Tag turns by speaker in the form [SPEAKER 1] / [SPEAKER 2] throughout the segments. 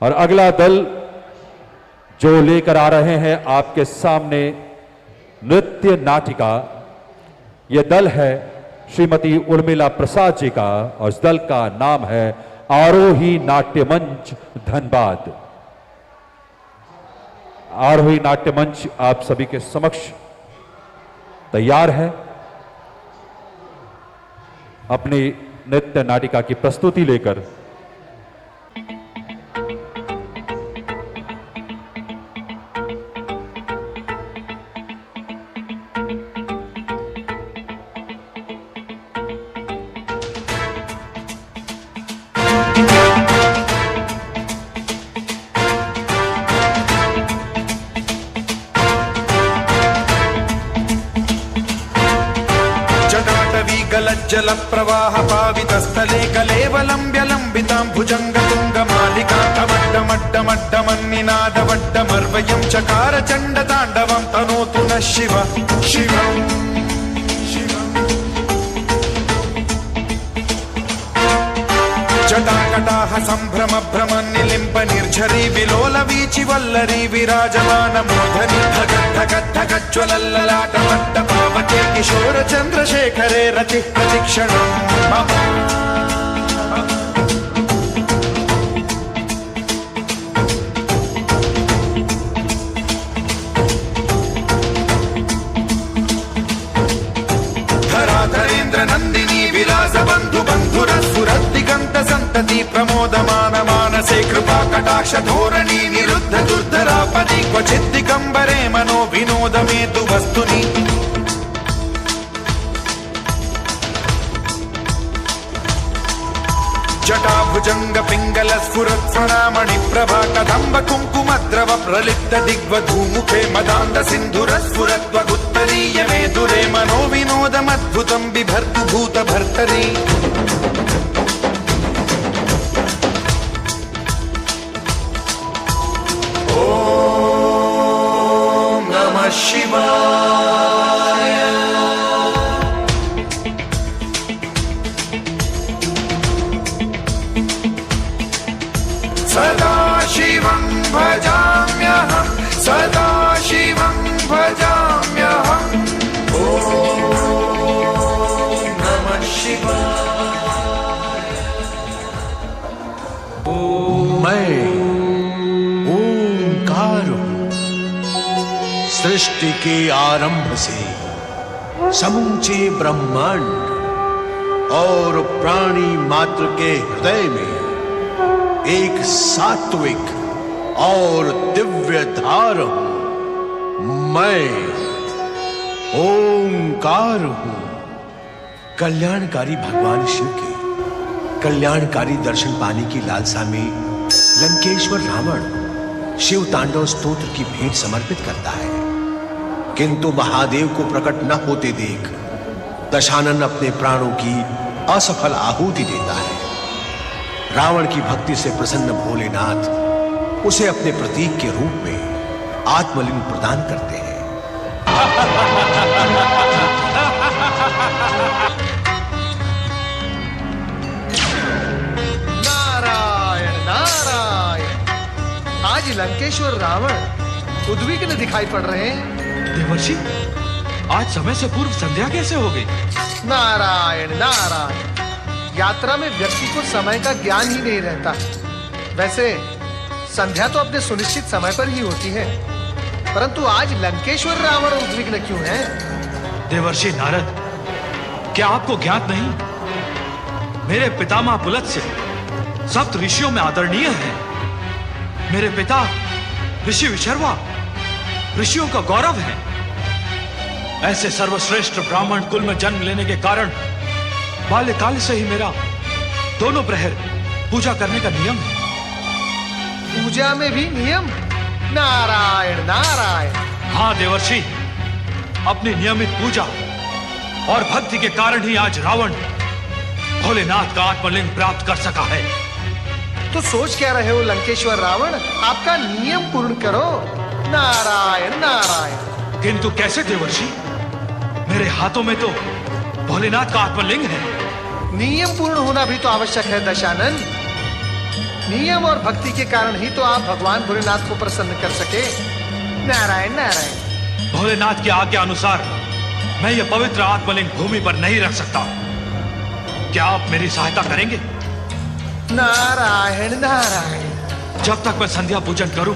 [SPEAKER 1] और अगला दल जो लेकर आ रहे हैं आपके सामने नृत्य नाटिका, यह दल है श्रीमती उर्मिला प्रसाद जी का और इस दल का नाम है आरोही नाट्य मंच धनबाद। आरोही नाट्य मंच आप सभी के समक्ष तैयार है अपनी नृत्य नाटिका की प्रस्तुति लेकर।
[SPEAKER 2] जल प्रवाह पावित स्थले कलेवलंब्य लंबितां भुजंग तुंग मालिका तमड्डमड्डमड्डमन्निनाद वड्डमर्वयं चकार चंड तांडवं तनोतु न शिव शिवं जटाकटाह संभ्रम भ्रम निलिंब निर्झरी विलोल वीचि वल्लरी विराजमान मूर्धनि धग धग धग ज्वलल्ललाट मट्ट पावके किशोर चंद्रशेखरे रति प्रतिक्षणं मम। धराधरेन्द्र नंदिनी विलास बंधु बंधुरस्फुरद्दिगंत संतति प्रमोदमान मानसे कृपा कटाक्ष धोरणी निरुद्ध दुर्धरापदि क्वचित् दिगंबरे मनो विनोद मेतु वस्तुनि। जटाभुजंग पिंगल स्फुरत् स्वर्णामणि प्रभा कदंब कुंकुमद्रव प्रलिप्त दिग्वधूमुखे मदान्ध सिंधुर स्फुरत् वगुत्तरीय मेधुरे मनो विनोदमद्भुतं बिभर्तु भूत भर्तरी। ओम नमः शिवाय। सदा शिवं भजाम्यहं सदा शिवं भजाम्यहम्। ओम नमः शिवाय।
[SPEAKER 3] मैं ओंकार हूं। सृष्टि के आरंभ से समूचे ब्रह्मांड और प्राणी मात्र के हृदय में एक सात्विक और दिव्य धार हूं। मैं ओंकार हूं। कल्याणकारी भगवान शिव के कल्याणकारी दर्शन पाने की लालसा में लंकेश्वर रावण शिव तांडव स्तोत्र की भेंट समर्पित करता है, किंतु महादेव को प्रकट न होते देख दशानन अपने प्राणों की असफल आहुति देता है। रावण की भक्ति से प्रसन्न भोलेनाथ उसे अपने प्रतीक के रूप में आत्मलिंग प्रदान करते हैं।
[SPEAKER 4] नारायण नारायण। आज लंकेश्वर रावण उद्विग्न दिखाई पड़ रहे हैं।
[SPEAKER 5] देवर्षि, आज समय से पूर्व संध्या कैसे हो गई?
[SPEAKER 4] नारायण नारायण। यात्रा में व्यक्ति को समय का ज्ञान ही नहीं रहता। वैसे संध्या तो अपने सुनिश्चित समय पर ही होती है, परंतु आज लंकेश्वर रावण उद्विग्न क्यों है?
[SPEAKER 5] देवर्षि नारद, क्या आपको ज्ञात नहीं? मेरे पितामह पुलत्स्य सप्त ऋषियों में आदरणीय हैं। मेरे पिता ऋषि विशर्वा ऋषियों का गौरव है। ऐसे सर्वश्रेष्ठ ब्राह्मण कुल में जन्म लेने के कारण बाल्यकाल से ही मेरा दोनों प्रहर पूजा करने का नियम है।
[SPEAKER 4] पूजा में भी नियम? नारायण नारायण।
[SPEAKER 5] हाँ देवर्षि, अपनी नियमित पूजा और भक्ति के कारण ही आज रावण भोलेनाथ का आत्मलिंग प्राप्त कर सका है।
[SPEAKER 4] तो सोच क्या रहे हो लंकेश्वर रावण? आपका नियम पूर्ण करो। नारायण नारायण।
[SPEAKER 5] किंतु कैसे देवर्षि? मेरे हाथों में तो भोलेनाथ का आत्मलिंग है।
[SPEAKER 4] नियम पूर्ण होना भी तो आवश्यक है दशानन। नियम और भक्ति के कारण ही तो आप भगवान भोलेनाथ को प्रसन्न कर सके। नारायण नारायण।
[SPEAKER 5] भोलेनाथ की आज्ञा अनुसार मैं ये पवित्र आत्मलिंग भूमि पर नहीं रख सकता। क्या आप मेरी सहायता करेंगे?
[SPEAKER 4] नारायण नारायण।
[SPEAKER 5] जब तक मैं संध्या पूजन करूं,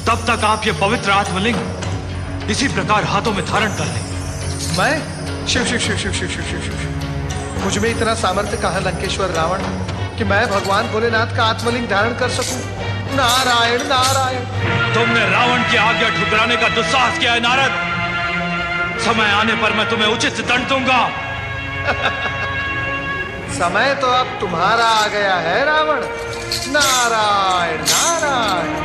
[SPEAKER 5] तब तक आप ये पवित्र आत्मलिंग इसी प्रकार हाथों में धारण कर लें।
[SPEAKER 4] मैं शिव शिव शिव शिव शिव शिव शिव शिव मुझ में इतना सामर्थ्य कहाँ लंकेश्वर रावण कि मैं भगवान भोलेनाथ का आत्मलिंग धारण कर सकूं। नारायण नारायण।
[SPEAKER 5] तुमने रावण की आज्ञा ठुकराने का दुस्साहस किया है नारद। समय आने पर मैं तुम्हें उचित दंड दूंगा।
[SPEAKER 4] समय तो अब तुम्हारा आ गया है रावण। नारायण नारायण।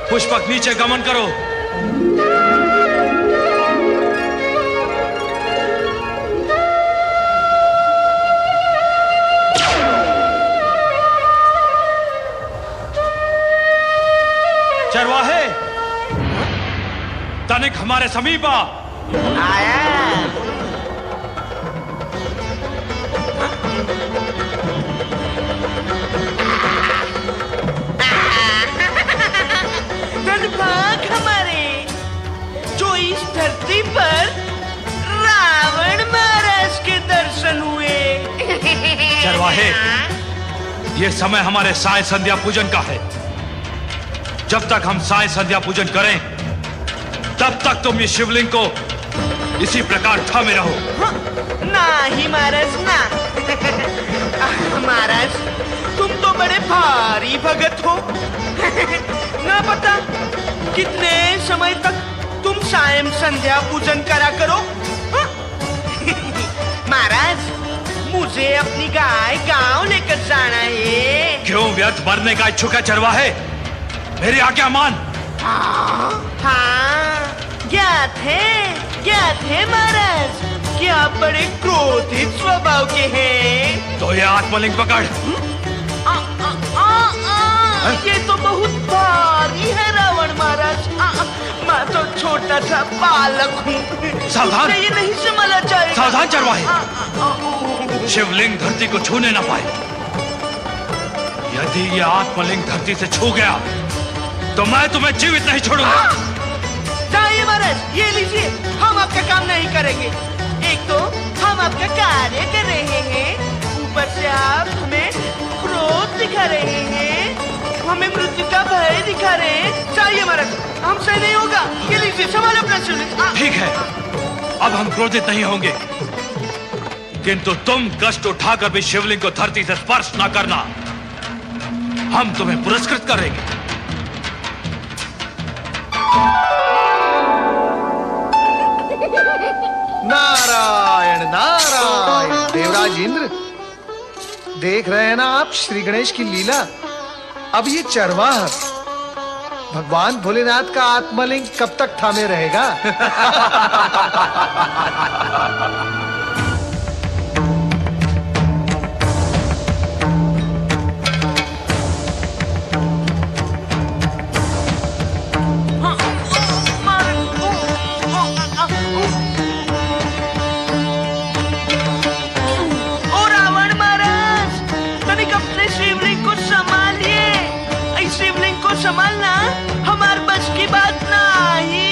[SPEAKER 5] पुष्पक नीचे गमन करो। चरवाहे, तनिक हमारे समीप आ।
[SPEAKER 6] आया। धनभाग हमारे जो इस धरती पर रावण महाराज के दर्शन हुए।
[SPEAKER 5] चरवाहे, ये समय हमारे साय संध्या पूजन का है। जब तक हम साय संध्या पूजन करें, तब तक तुम इस शिवलिंग को इसी प्रकार थामे रहो।
[SPEAKER 6] ना ही महाराज ना। महाराज, तुम तो बड़े भारी भगत हो। ना पता कितने समय तक तुम सायं संध्या पूजन करा करो। महाराज, मुझे अपनी गाय गांव लेकर जाना है।
[SPEAKER 5] क्यों व्यर्थ मरने का इच्छुक है चरवाहे? मेरी आज्ञा मान।
[SPEAKER 6] हाँ, ज्ञात है महाराज कि आप बड़े क्रोधित स्वभाव के हैं।
[SPEAKER 5] तो ये आत्मलिंग पकड़।
[SPEAKER 6] ये तो बहुत भारी है रावण महाराज। मैं तो छोटा सा बालक हूँ।
[SPEAKER 5] सावधान।
[SPEAKER 6] ये नहीं संभाला जाएगा।
[SPEAKER 5] सावधान चरवाहे, शिवलिंग धरती को छूने न पाए। यदि ये आत्मलिंग धरती से छू गया तो मैं तुम्हें जीवित नहीं छोड़ूंगा।
[SPEAKER 6] जाइए महाराज, ये लीजिए। हम आपका काम नहीं करेंगे। एक तो हम आपका कार्य कर रहे हैं, ऊपर से आप हमें क्रोध दिखा रहे हैं, हमें मृत्यु का भय दिखा रहे हैं। चाहिए महाराज, हमसे नहीं होगा। ये लीजिए, संभालो अपना शिवलिंग।
[SPEAKER 5] ठीक है, अब हम क्रोधित नहीं होंगे, किंतु तुम कष्ट उठाकर भी शिवलिंग को धरती से स्पर्श न करना। हम तुम्हें पुरस्कृत करेंगे।
[SPEAKER 4] नारायण नारायण। देवराज इंद्र, देख रहे हैं ना आप श्री गणेश की लीला। अब ये चरवाहा भगवान भोलेनाथ का आत्मलिंग कब तक थामे रहेगा?
[SPEAKER 6] संभालना हमारे बस की बात नहीं।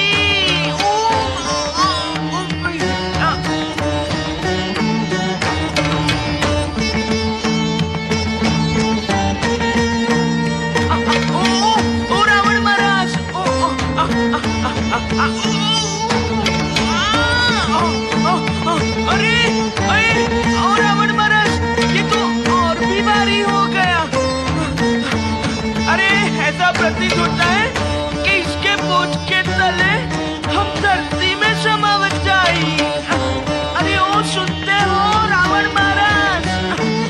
[SPEAKER 6] बोझ के तले हम धरती में समावत जाई। अरे ओ सुनते हो रावण महाराज,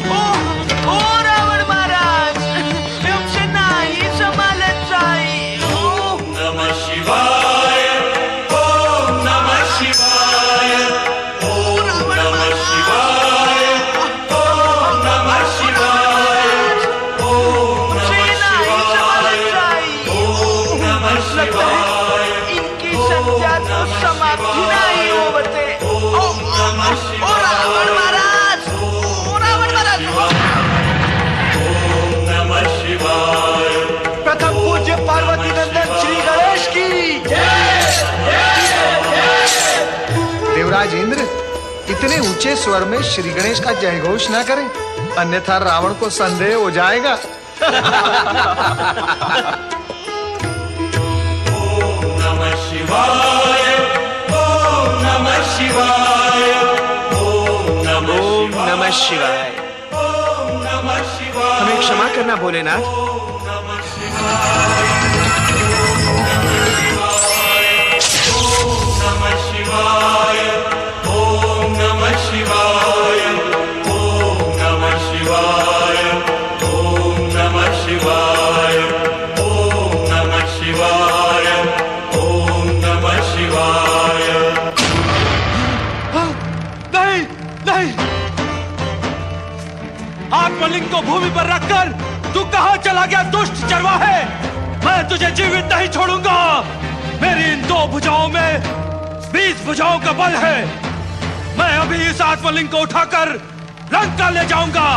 [SPEAKER 6] ओ रावण महाराज, हमसे नहीं संभालत जाई। ओम नमः शिवाय, ओम नमः शिवाय, ओम नमः शिवाय, ओम नमः शिवाय, ओम नमः शिवाय, इनकी संख्या तो समाप्ति नहीं हो बते। ओ रावण महाराज, ओ रावण महाराज,
[SPEAKER 2] ओम नमः शिवाय।
[SPEAKER 4] प्रथम पूज्य पार्वती नंदन श्री गणेश की देवराज इंद्र इतने ऊंचे स्वर में श्री गणेश का जय घोष ना करें, अन्यथा रावण को संदेह हो जाएगा।
[SPEAKER 2] नमः शिवाय, ओम नमः शिवाय, ओम
[SPEAKER 6] नमः शिवाय।
[SPEAKER 2] नमः शिवाय।
[SPEAKER 6] हमें क्षमा करना भोलेनाथ।
[SPEAKER 2] नमः शिवाय, ओम नमः शिवाय, ओम नमः शिवाय, ओम नमः शिवाय, ओम नमः शिवाय, ओम नमः शिवाय।
[SPEAKER 5] नहीं नहीं, आत्मलिंग को भूमि पर रखकर तू कहां चला गया दुष्ट चरवाहे? मैं तुझे जीवित नहीं छोड़ूंगा। मेरी इन 2 भुजाओं में 20 भुजाओं का बल है। मैं अभी इस आत्मलिंग को उठाकर लंका ले जाऊंगा।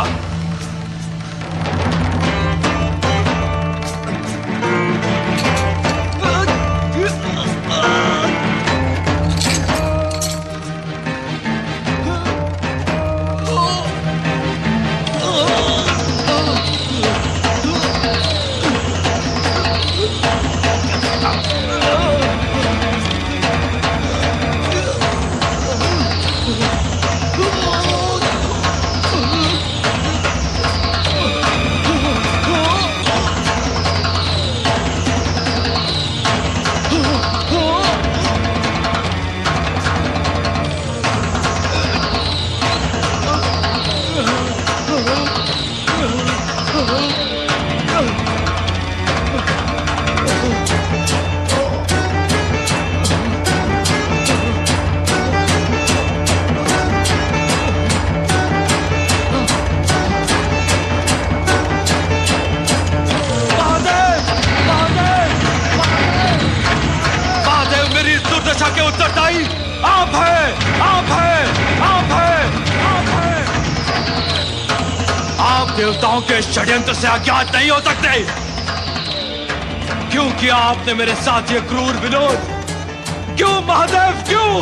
[SPEAKER 5] देवताओं के षड्यंत्र से अज्ञात नहीं हो सकते, क्योंकि आपने मेरे साथ ये क्रूर विनोद क्यों महादेव, क्यों?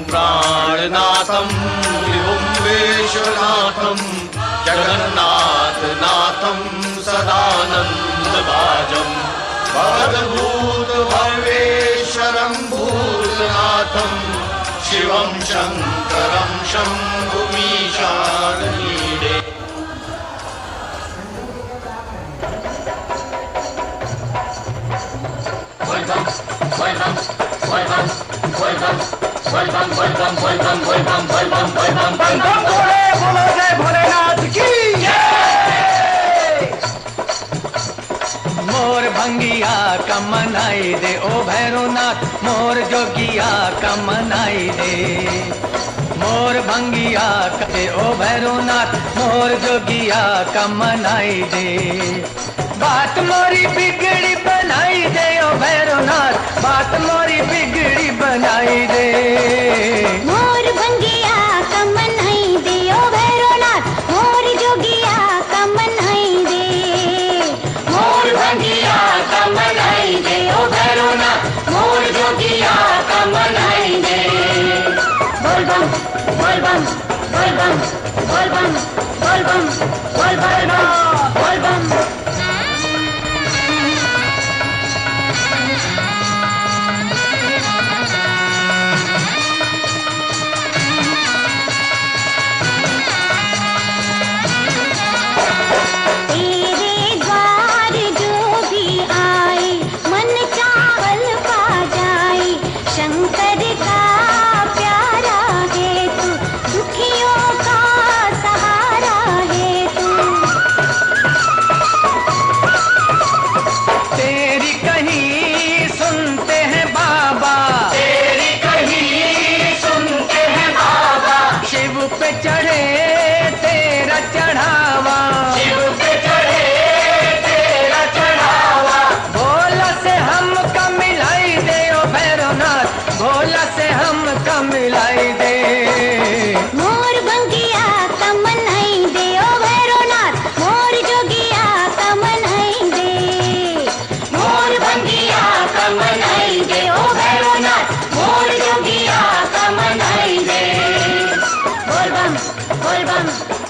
[SPEAKER 7] प्राणनाथम विश्वनाथम जगन्नाथ नाथम सदानंद भाजम भवद्भूत भव्येश्वरं भूतनाथं शिवं शंकरं शंभुमीशानमीडे।
[SPEAKER 6] भोलेनाथ की मोर भंगिया का मनाई दे ओ भैरवनाथ, मोर जोगिया का मनाई दे। मोर भंगिया का दे ओ भैरवनाथ, मोर जोगिया का मनाई दे। बात मोरी बिगड़ी बनाई दे ओ भैरवनाथ, बात मोरी बिगड़ी बनाई दे।
[SPEAKER 8] मोर भंगिया का मनाई दे ओ भैरवनाथ, मोर जोगिया का मनाई दे।
[SPEAKER 6] मोर भंगिया का मनाई दे ओ भैरवनाथ, मोर जोगिया का मनाई दे।
[SPEAKER 8] बोल बम बोल बम बोल बम बोल बम बोल बम बोल बम बोल बम।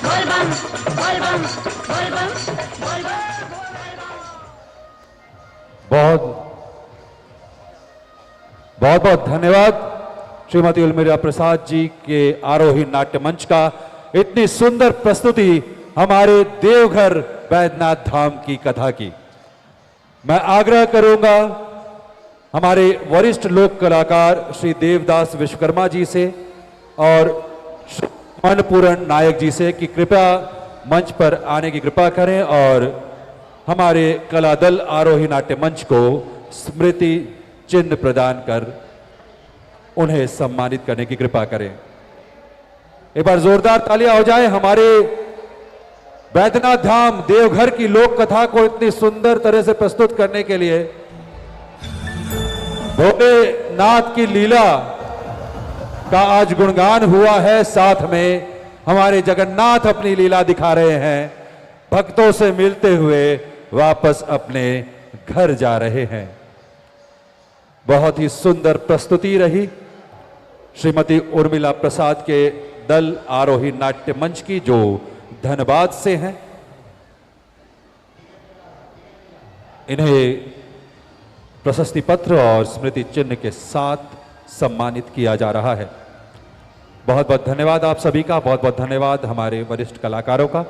[SPEAKER 8] बोल बम बोल बम बोल बम बोल बम।
[SPEAKER 1] बहुत बहुत बहुत धन्यवाद श्रीमती उर्मिला प्रसाद जी के आरोही नाट्य मंच का। इतनी सुंदर प्रस्तुति हमारे देवघर बैद्यनाथ धाम की कथा की। मैं आग्रह करूंगा हमारे वरिष्ठ लोक कलाकार श्री देवदास विश्वकर्मा जी से और मनपूरण नायक जी से कि कृपया मंच पर आने की कृपा करें और हमारे कला दल आरोही नाट्य मंच को स्मृति चिन्ह प्रदान कर उन्हें सम्मानित करने की कृपा करें। एक बार जोरदार तालियां हो जाए हमारे बैद्यनाथ धाम देवघर की लोक कथा को इतनी सुंदर तरह से प्रस्तुत करने के लिए। भोलेनाथ की लीला का आज गुणगान हुआ है, साथ में हमारे जगन्नाथ अपनी लीला दिखा रहे हैं, भक्तों से मिलते हुए वापस अपने घर जा रहे हैं। बहुत ही सुंदर प्रस्तुति रही श्रीमती उर्मिला प्रसाद के दल आरोही नाट्य मंच की, जो धनबाद से हैं। इन्हें प्रशस्ति पत्र और स्मृति चिन्ह के साथ सम्मानित किया जा रहा है। बहुत बहुत धन्यवाद आप सभी का, बहुत बहुत धन्यवाद हमारे वरिष्ठ कलाकारों का।